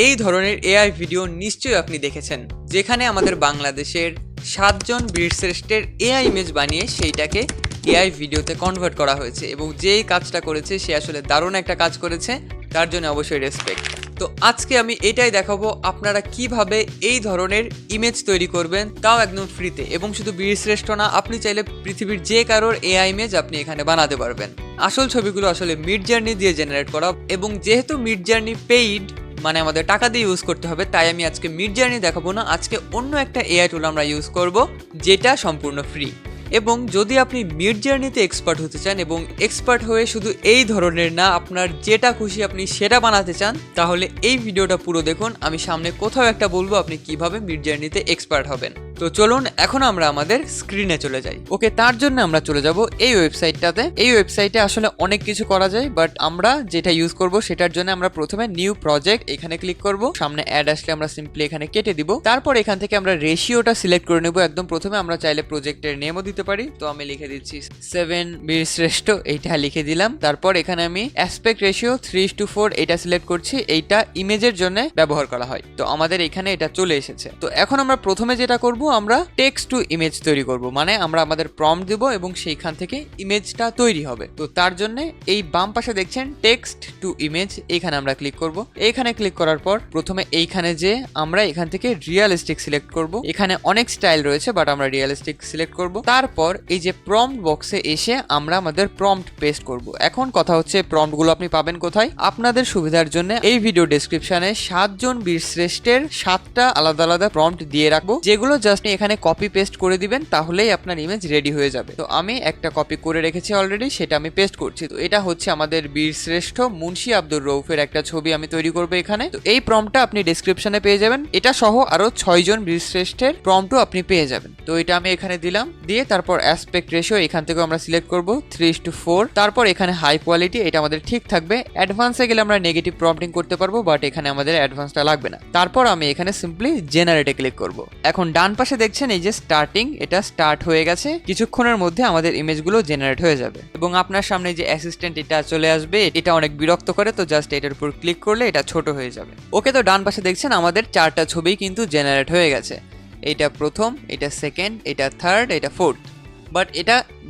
এই ধরনের AI video নিশ্চয়ই আপনি দেখেছেন, যেখানে আমাদের বাংলাদেশের 7 জন বীরশ্রেষ্ঠের এআই ইমেজ বানিয়ে সেইটাকে এআই ভিডিওতে কনভার্ট করা হয়েছে, এবং যেই কাজটা করেছে সে আসলে দারুণ একটা কাজ করেছে, তার জন্য অবশ্যই রেসপেক্ট। তো আজকে আমি এটাই দেখাবো আপনারা কিভাবে এই ধরনের ইমেজ তৈরি করবেন, তাও একদম ফ্রিতে। এবং শুধু বীরশ্রেষ্ঠ না, আপনি চাইলে পৃথিবীর যে কারোর এআই ইমেজ আপনি এখানে বানাতে পারবেন। আসল ছবিগুলো আসলে মিডজার্নি দিয়ে জেনারেট করা, এবং যেহেতু মিডজার্নি পেইড মানে আমাদের টাকা দিয়ে ইউজ করতে হবে, তাই আমি আজকে মিডজার্নি দেখাবো না, আজকে অন্য একটা এআই টুল আমরা ইউজ করব যেটা সম্পূর্ণ ফ্রি। এবং যদি আপনি মিডজার্নিতে এক্সপার্ট হতে চান এবং এক্সপার্ট হয়ে শুধু এই ধরনের না, আপনার যেটা খুশি আপনি সেটা বানাতে চান, তাহলে এই ভিডিওটা পুরো দেখুন। আমি সামনে কোথাও একটা বলবো আপনি কিভাবে মিডজার্নিতে এক্সপার্ট হবেন। তো চলুন এখন আমরা আমাদের স্ক্রিনে চলে যাই। ওকে, তার জন্য আমরা চলে যাব এই ওয়েবসাইটটাতে। এই ওয়েবসাইটে আসলে অনেক কিছু করা যায়, বাট আমরা যেটা ইউজ করব সেটার জন্য আমরা প্রথমে নিউ প্রজেক্ট এখানে ক্লিক করব। সামনে অ্যাড আসলে আমরা সিম্পলি এখানে কেটে দিব। তারপর এখান থেকে আমরা রেশিওটা সিলেক্ট করে নেব। একদম প্রথমে আমরা চাইলে প্রজেক্টের নেমও দিতে পারি, তো আমি লিখে দিচ্ছি 7 বীরশ্রেষ্ঠ, এইটা লিখে দিলাম। তারপর এখানে আমি অ্যাসপেক্ট রেশিও 3:4 এটা সিলেক্ট করছি। এইটা ইমেজের জন্য ব্যবহার করা হয়, তো আমাদের এখানে এটা চলে এসেছে। তো এখন আমরা প্রথমে যেটা করব, আমরা টেক্সট টু ইমেজ তৈরি করব, মানে আমরা আমাদের প্রম্পট দিব এবং সেইখান থেকে ইমেজটা তৈরি হবে। তো তার জন্য এই বাম পাশে দেখছেন টেক্সট টু ইমেজ, এখানে আমরা ক্লিক করব। এইখানে ক্লিক করার পর প্রথমে এইখানে যে আমরা এখান থেকে রিয়েলিস্টিক সিলেক্ট করব। এখানে অনেক স্টাইল রয়েছে, বাট আমরা রিয়েলিস্টিক সিলেক্ট করব। তারপর এই যে প্রম্পট বক্সে এসে আমরা আমাদের প্রম্পট পেস্ট করব। এখন কথা হচ্ছে প্রম্পটগুলো আপনি পাবেন কোথায়? আপনাদের সুবিধার জন্য এই ভিডিও ডেসক্রিপশনে 7 জন বীরশ্রেষ্ঠের 7টা আলাদা আলাদা প্রম্পট দিয়ে রাখবো, যেগুলো জাস্ট এখানে কপি পেস্ট করে দিবেন, তাহলেই আপনার ইমেজ রেডি হয়ে যাবে। তো আমি একটা কপি করে রেখেছি অলরেডি, সেটা আমি পেস্ট করছি। তো এটা হচ্ছে আমাদের বীরশ্রেষ্ঠ মুন্সি আব্দুর রউফের একটা ছবি আমি তৈরি করবো এখানে। তো এই প্রম্পটটা আপনি ডেসক্রিপশনে পেয়ে যাবেন, এটা সহ আরো 6 জন বীরশ্রেষ্ঠের প্রম্পটও আপনি পেয়ে যাবেন। তো এটা আমি এখানে দিলাম, দিয়ে তারপর অ্যাসপেক্ট রেশিও এখান থেকে আমরা সিলেক্ট করব 3:4। তারপর এখানে হাই কোয়ালিটি, এটা আমাদের ঠিক থাকবে। অ্যাডভান্সে গেলে আমরা নেগেটিভ প্রম্পটিং করতে পারবো, বাট এখানে আমাদের অ্যাডভান্সটা লাগবে না। তারপর আমি এখানে সিম্পলি জেনারেটে ক্লিক করব। এখন ডান পাশে দেখছেন এই যে স্টার্টিং, এটা স্টার্ট হয়ে গেছে। কিছুক্ষণের মধ্যে আমাদের ইমেজগুলো জেনারেট হয়ে যাবে এবং আপনার সামনে যে অ্যাসিস্ট্যান্ট এটা চলে আসবে। এটা অনেক বিরক্ত করে, তো জাস্ট এটার উপর ক্লিক করলে এটা ছোট হয়ে যাবে। ওকে, তো ডান পাশে দেখছেন আমাদের 4টা ছবি কিন্তু জেনারেট হয়ে গেছে। এটা প্রথম, এটা সেকেন্ড, এটা থার্ড, এটা ফোর্থ।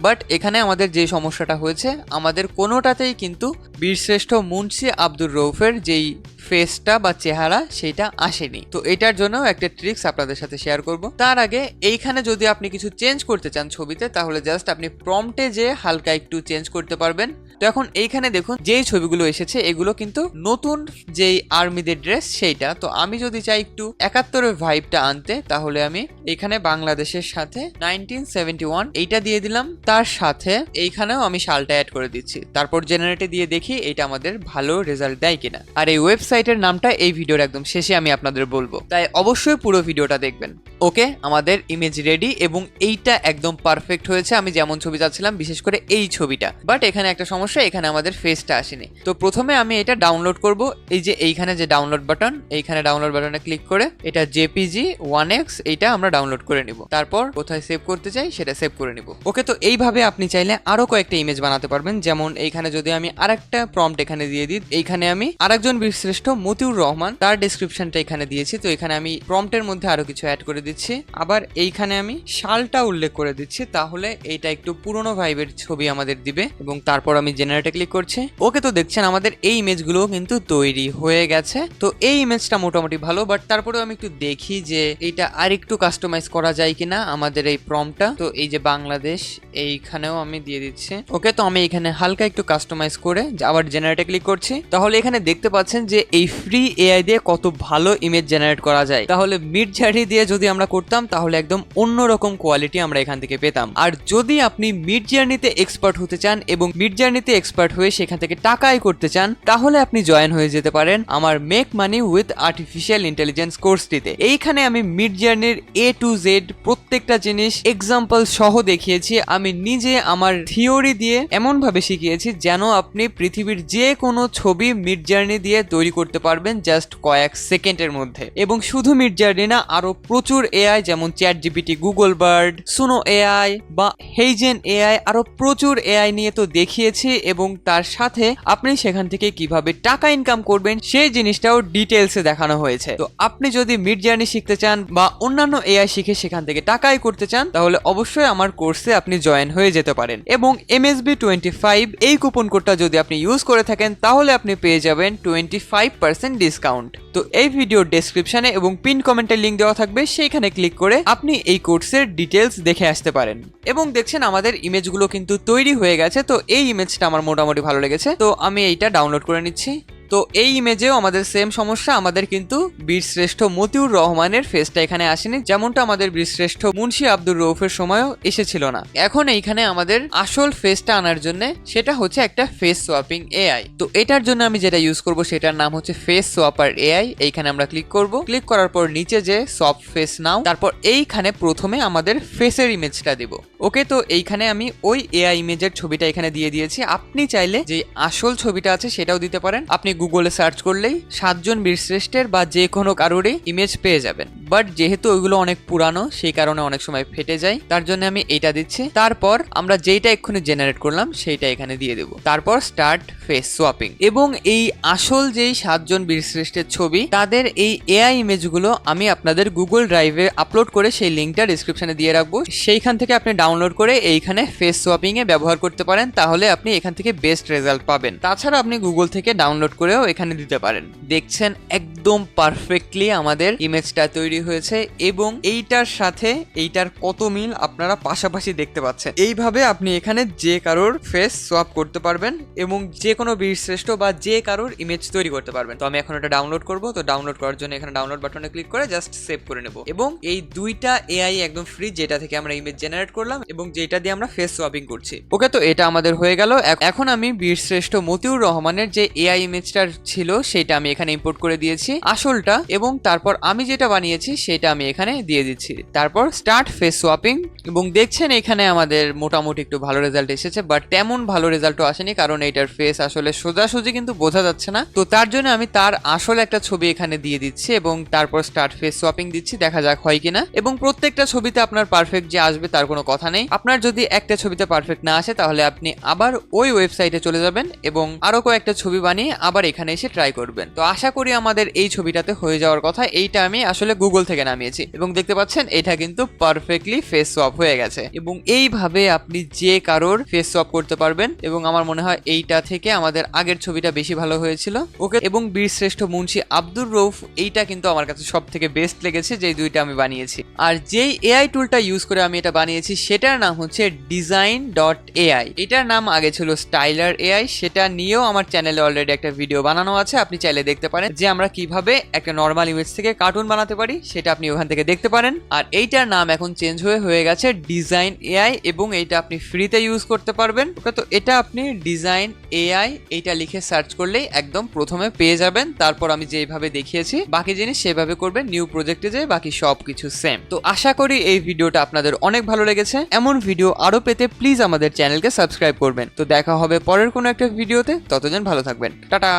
বাট এখানে আমাদের যে সমস্যাটা হয়েছে, আমাদের কোনোটাতেই কিন্তু বীরশ্রেষ্ঠ মুন্সি আব্দুর রউফের যেই ফেসটা বা চেহারা সেটা আসেনি। তো এটার জন্য একটা ট্রিক্স আপনাদের সাথে শেয়ার করব। তার আগে এইখানে যদি আপনি কিছু চেঞ্জ করতে চান ছবিতে, তাহলে জাস্ট আপনি প্রম্পটে যে হালকা একটু চেঞ্জ করতে পারবেন। তো এখন এইখানে দেখুন যেই ছবিগুলো এসেছে এগুলো কিন্তু নতুন যেই আর্মিদের ড্রেস সেইটা। তো আমি যদি চাই একটু 71-এর ভাইবটা আনতে, তাহলে আমি এখানে বাংলাদেশের সাথে 1971 এইটা দিয়ে দিলাম। তার সাথে এইখানেও আমি সালটা অ্যাড করে দিচ্ছি। তারপর জেনারেটে দিয়ে দেখি এটা আমাদের ভালো রেজাল্ট দেয় কিনা। আর এই ওয়েবসাইটের নামটা এই ভিডিওর একদম শেষে আমি আপনাদের বলবো, তাই অবশ্যই পুরো ভিডিওটা দেখবেন। ওকে, আমাদের ইমেজ রেডি এবং এইটা একদম পারফেক্ট হয়েছে আমি যেমন ছবি চাচ্ছিলাম, বিশেষ করে এই ছবিটা। বাট এখানে একটা সমস্যা, এখানে আমাদের ফেসটা আসেনি। তো প্রথমে আমি এটা ডাউনলোড করব। এই যে এইখানে যে ডাউনলোড বাটন, এইখানে ডাউনলোড বাটনে ক্লিক করে এটা জেপিজি 1x এইটা আমরা ডাউনলোড করে নিব। তারপর কোথায় সেভ করতে চাই সেটা সেভ করে নিব। ওকে, তো এইভাবে আপনি চাইলে আরো কয়েকটা ইমেজ বানাতে পারবেন। যেমন এইখানে যদি আমি আরেকটা প্রম্পট এখানে দিয়ে দিই, এইখানে আমি আরেকজন বীরশ্রেষ্ঠ মতিউর রহমান তার ডেসক্রিপশনটা এখানে দিয়েছি। তো এখানে আমি প্রম্পটের মধ্যে আরো কিছু অ্যাড করে দিচ্ছি। আবার এইখানে আমি সালটা উল্লেখ করে দিচ্ছি, তাহলে এইটা একটু পুরনো ভাইবের ছবি আমাদের দিবে। এবং তারপর আমি জেনারেটে ক্লিক করছি। ওকে, তো দেখছেন আমাদের এই ইমেজগুলো কিন্তু তৈরি হয়ে গেছে। তো এই ইমেজটা মোটামুটি ভালো, বাট তারপরেও আমি একটু দেখি যে এইটা আর একটু কাস্টমাইজ করা যায় কিনা আমাদের এই প্রম্পটটা। তো এই যে বাংলাদেশ এইখানেও আমি দিয়ে দিচ্ছি। ওকে, তো আমি এখানে হালকা একটু কাস্টমাইজ করে আবার জেনারেটে ক্লিক করছি। তাহলে এখানে দেখতে পাচ্ছেন যে এই ফ্রি এআই দিয়ে কত ভালো ইমেজ জেনারেট করা যায়। তাহলে মিডজার্নি দিয়ে যদি আমরা করতাম, তাহলে একদম অন্যরকম কোয়ালিটি আমরা এখান থেকে পেতাম। আর যদি আপনি মিডজার্নিতে এক্সপার্ট হতে চান এবং মিডজার্নিতে এক্সপার্ট হয়ে সেখান থেকে টাকা আয় করতে চান, তাহলে আপনি জয়েন হয়ে যেতে পারেন আমার make money with artificial intelligence কোর্সটিতে। এইখানে আমি মিডজার্নির A to Z প্রত্যেকটা জিনিস এক্সাম্পল সহ দেখিয়েছি। আমি আমি নিজে আমার থিওরি দিয়ে এমন ভাবে শিখিয়েছি যেন আপনি পৃথিবীর যে কোনো ছবি মিড জার্নি দিয়ে তৈরি করতে পারবেন জাস্ট কয়েক সেকেন্ডের মধ্যে। এবং শুধু মিড জার্নি না, আরো প্রচুর এআই যেমন chat GPT, Google bird, Suno AI বা হেইজেন এআই, আরো প্রচুর এআই নিয়ে তো দেখিয়েছি এবং তার সাথে আপনি সেখান থেকে কিভাবে টাকা ইনকাম করবেন সেই জিনিসটাও ডিটেলসে দেখানো হয়েছে। তো আপনি যদি মিড জার্নি শিখতে চান বা অন্যান্য এআই শিখে সেখান থেকে টাকাই করতে চান তাহলে অবশ্যই আমার কোর্সে আপনি জয়েন হয়ে যেতে পারেন। এবং MSB25 এই কুপন কোডটা যদি আপনি ইউজ করে থাকেন তাহলে আপনি পেয়ে যাবেন 25% ডিসকাউন্ট। তো এই ভিডিওর ডেসক্রিপশনে এবং পিন কমেন্টের লিংক দেওয়া থাকবে, সেইখানে ক্লিক করে আপনি এই কোর্সের ডিটেলস দেখে আসতে পারেন। এবং দেখছেন আমাদের ইমেজগুলো কিন্তু তৈরি হয়ে গেছে। তো এই ইমেজটা আমার মোটামুটি ভালো লেগেছে, তো আমি এইটা ডাউনলোড করে নিচ্ছি। তো এই ইমেজেও আমাদের সেম সমস্যা, আমাদের কিন্তু বীরশ্রেষ্ঠ মতিউর রহমানের ফেসটা এখানে আসেনি, যেমনটা আমাদের বীরশ্রেষ্ঠ মুন্সি আব্দুর রউফের সময়ও এসেছিল না। এখন এইখানে আমাদের আসল ফেসটা আনার জন্য সেটা হচ্ছে একটা ফেস সোয়াপিং এআই। তো এটার জন্য আমি যেটা ইউজ করব সেটার নাম হচ্ছে ফেস সোয়াপার এআই। এইখানে আমরা ক্লিক করব, ক্লিক করার পর নিচে যে সফট ফেস নাও, তারপর এইখানে প্রথমে আমাদের ফেসের ইমেজটা দিব। ওকে, তো এইখানে আমি ওই এআই ইমেজের ছবিটা এখানে দিয়ে দিয়েছি। আপনি চাইলে যে আসল ছবিটা আছে সেটাও দিতে পারেন। আপনি গুগলে সার্চ করলেই 7 জন বীরশ্রেষ্ঠের বা যে কোনো কারোরই ইমেজ পেয়ে যাবেন। বাট যেহেতু ওইগুলো অনেক পুরানো সেই কারণে অনেক সময় ফেটে যায়, তার জন্য আমি এইটা দিচ্ছি। তারপর আমরা যেইটা এক্ষুনি জেনারেট করলাম সেইটা এখানে দিয়ে দেব। তারপর স্টার্ট ফেস সোয়াপিং। এবং এই আসল যেই 7 জন বীরশ্রেষ্ঠের ছবি তাদের এই এআই ইমেজগুলো আমি আপনাদের গুগল ড্রাইভে আপলোড করে সেই লিঙ্কটা ডিসক্রিপশনে দিয়ে রাখবো। সেইখান থেকে আপনি ডাউনলোড করে এইখানে ফেস সোয়াপিং এ ব্যবহার করতে পারেন, তাহলে আপনি এখান থেকে বেস্ট রেজাল্ট পাবেন। তাছাড়া আপনি গুগল থেকে ডাউনলোড করেও এখানে দিতে পারেন। দেখছেন একদম পারফেক্টলি আমাদের ইমেজটা তৈরি হয়েছে এবং এইটার সাথে এইটার কত মিল আপনারা পাশাপাশি দেখতে পাচ্ছেন। এইভাবে আপনি এখানে যে কারোর ফেস সোয়াপ করতে পারবেন এবং যে কোনো বীরশ্রেষ্ঠ বা যে কারোর ইমেজ তৈরি করতে পারবেন। তো আমি এখন এটা ডাউনলোড করব। তো ডাউনলোড করার জন্য এখানে ডাউনলোড বাটনে ক্লিক করে জাস্ট সেভ করে নেব। এবং এই দুইটা এআই একদম ফ্রি, যেটা থেকে আমরা ইমেজ জেনারেট করলাম এবং যেটা দিয়ে আমরা ফেস সোয়াপিং করছি। ওকে, তো এটা আমাদের হয়ে গেল। এখন আমি বীরশ্রেষ্ঠ মতিউর রহমানের যে এআই ইমেজটা ছিল সেটা আমি এখানে ইম্পোর্ট করে দিয়েছি আসলটা, এবং তারপর আমি যেটা বানিয়েছি সেটা আমি এখানে দিয়ে দিচ্ছি। তারপর স্টার্ট ফেস সোয়াপিং। এবং দেখছেন এখানে আমাদের মোটামুটি একটু ভালো রেজাল্ট এসেছে, বাট তেমন ভালো রেজাল্টও আসেনি কারণ এইটার ফেস আসলে সোজাসুজি কিন্তু বোঝা যাচ্ছে না। তো তার জন্য আমি তার আসল একটা ছবি এখানে দিয়ে দিচ্ছি এবং তারপর স্টার্ট ফেস সোয়াপিং দিচ্ছি, দেখা যাক হয় কিনা। এবং প্রত্যেকটা ছবিতে আপনার পারফেক্ট যে আসবে তার কোনো কথা নেই। আপনার যদি একটা ছবিতে পারফেক্ট না আসে তাহলে আপনি আবার ওই ওয়েবসাইটে চলে যাবেন এবং আরো কয়েকটা ছবি বানিয়ে আবার এখানে এসে ট্রাই করবেন। তো আশা করি আমাদের এই ছবিটাতে হয়ে যাওয়ার কথা। এইটা আমি আসলে গুগল থেকে নামিয়েছি এবং দেখতে পাচ্ছেন এটা কিন্তু পারফেক্টলি ফেস সোয়াপ হয়ে গেছে। এবং এইভাবে আপনি যে কারোর ফেস সোয়াপ করতে পারবেন এবং আমার মনে হয় এইটা থেকে আমাদের আগের ছবিটা বেশি ভালো হয়েছিল। ওকে, এবং বীরশ্রেষ্ঠ মুন্সি আব্দুর রউফ এইটা কিন্তু আমার কাছে সব থেকে বেস্ট লেগেছে যেই দুইটা আমি বানিয়েছি। আর যেই এআই টুলটা ইউজ করে আমি এটা বানিয়েছি সেটার নাম হচ্ছে design.ai। এটার নাম আগে ছিল স্টাইলার এআই, সেটা নিয়েও আমার চ্যানেলে অলরেডি একটা ভিডিও বানানো আছে, আপনি চাইলে দেখতে পারেন যে আমরা কিভাবে একটা নর্মাল ইমেজ থেকে কার্টুন বানাতে পারি, সেটা আপনি ওখান থেকে দেখতে পারেন। আর এইটার নাম এখন চেঞ্জ হয়ে গেছে ডিজাইন এআই এবং এইটা আপনি ফ্রিতে ইউজ করতে পারবেন। ওকে, তো এটা আপনি ডিজাইন এআই এইটা লিখে সার্চ করলেই একদম প্রথমে পেয়ে যাবেন। তারপর আমি যেভাবে দেখিয়েছি বাকি জিনিস সেভাবে করবেন, নিউ প্রজেক্টে যে বাকি সবকিছু সেম। তো আশা করি এই ভিডিওটা আপনাদের অনেক ভালো লেগেছে। এমন ভিডিও আরো পেতে প্লিজ আমাদের চ্যানেলকে সাবস্ক্রাইব করবেন। তো দেখা হবে পরের কোনো একটা ভিডিওতে, ততদিন ভালো থাকবেন, টাটা।